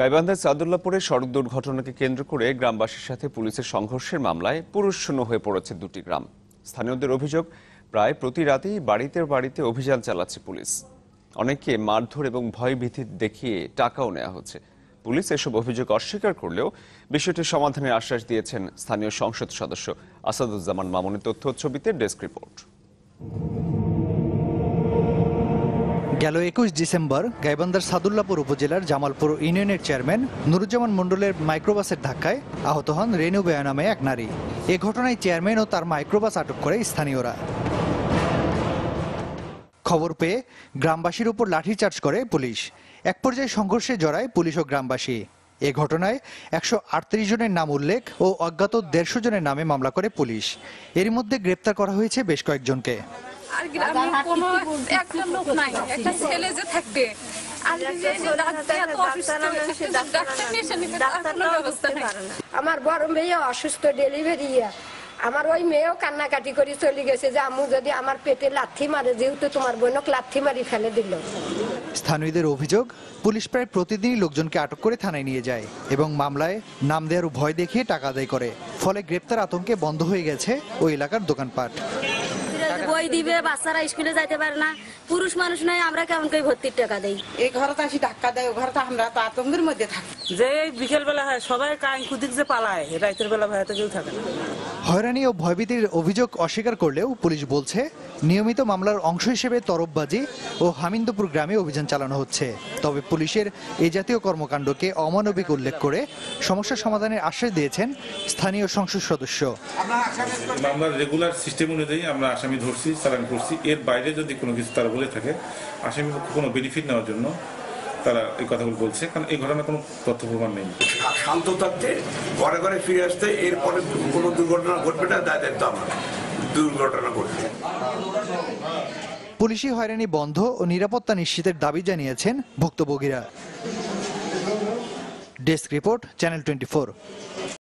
গাইবান্ধার সাদুল্লাপুরে সড়ক দুর্ঘটনাকে কেন্দ্র করে গ্রামবাসীর সাথে পুলিশের সংঘর্ষের মামলায় পুরুষশূন্য হয়ে পড়েছে দুটি গ্রাম। স্থানীয়দের অভিযোগ, প্রায় প্রতি রাতেই বাড়িতে বাড়িতে অভিযান চালাচ্ছে পুলিশ। অনেককে মারধর এবং ভয়ভীতি দেখিয়ে টাকাও নেওয়া হচ্ছে। পুলিশ এসব অভিযোগ অস্বীকার করলেও বিষয়টি সমাধানের আশ্বাস দিয়েছেন স্থানীয় সংসদ সদস্য আসাদুজ্জামান মামুনের তথ্য ছবিতে ডেস্ক রিপোর্ট। গেল 21 ডিসেম্বর গাইবান্ধার সাদুল্লাপুর উপজেলার জামালপুর ইউনিয়নের চেয়ারম্যান নুরুজ্জামান মণ্ডলের মাইক্রোবাসের ধাক্কায় আহত হন রেনু বেয়া নামে এক নারী। এ ঘটনায় চেয়ারম্যান ও তার মাইক্রোবাস আটক করে স্থানীয়রা। খবর পেয়ে গ্রামবাসীর উপর লাঠিচার্জ করে পুলিশ। এক পর্যায়ে সংঘর্ষে জড়ায় পুলিশ ও গ্রামবাসী। এ ঘটনায় 138 জনের নাম উল্লেখ ও অজ্ঞাত 150 জনের নামে মামলা করে পুলিশ। এর মধ্যে গ্রেপ্তার করা হয়েছে বেশ কয়েকজনকে। আর গ্রামে কোনো একটা লোক নাই, একটা ছেলে যে থাকবে আমার বড় মেয়ে অসুস্থ, ডেলিভারি। আমার ওই মেয়েও কান্নাকাটি করে চলে গেছে যে আম্মু যদি আমার পেটে লাথি মারে, যেহেতু তোমার বোনক লাথি মারি ফেলে দিল। স্থানীয়দের অভিযোগ, পুলিশ প্রায় প্রতিদিনই লোকজনকে আটক করে থানায় নিয়ে যায় এবং মামলায় নাম দেওয়ার ভয় দেখিয়ে টাকা আদায় করে। ফলে গ্রেপ্তার আতঙ্কে বন্ধ হয়ে গেছে ওই এলাকার দোকানপাট। বই দিবে, বাচ্চারা স্কুলে যাইতে পারে না, পুরুষ মানুষ নয়, আমরা কেমন করে ভর্তির টাকা দেই। এই ঘরে তো আসি ধাক্কা দেয়, ও ঘরে তো আমরা তো আতঙ্কের মধ্যে থাকি। যে বিকেল বেলা হয় সবাই কান কুদিক যে পালায়, রাতের বেলা ভয় তো কেউ থাকে না। হয়রানি ও ভয়ভীতির অভিযোগ অস্বীকার করলেও পুলিশ বলছে নিয়মিত মামলার অংশ হিসেবে তরফবাজি ও হামিন্দপুর গ্রামে অভিযান চালানো হচ্ছে। তবে পুলিশের এই জাতীয় কর্মকাণ্ডকে অমানবিক উল্লেখ করে সমস্যা সমাধানের আশ্বাস দিয়েছেন স্থানীয় সংসদ সদস্য। মামলার রেগুলার সিস্টেম অনুযায়ী আমরা আসামি ধরছি, চালান করছি। এর বাইরে যদি কোনো কিছু তারা বলে থাকে, আসামি কোনো বেনিফিট নেওয়ার জন্য তারা এই কথাগুলো বলছে, কারণ এই ঘটনার কোনো তথ্য প্রমাণ নেই। শান্ত থাকতে, ঘরে ঘরে ফিরে আসতে, এরপরে কোনো দুর্ঘটনা ঘটবে না, দায়িত্ব আমার। দুর্ঘটনা ঘটবে। পুলিশি হয়রানি বন্ধ ও নিরাপত্তা নিশ্চিতের দাবি জানিয়েছেন ভুক্তভোগীরা। Desk report, channel 24।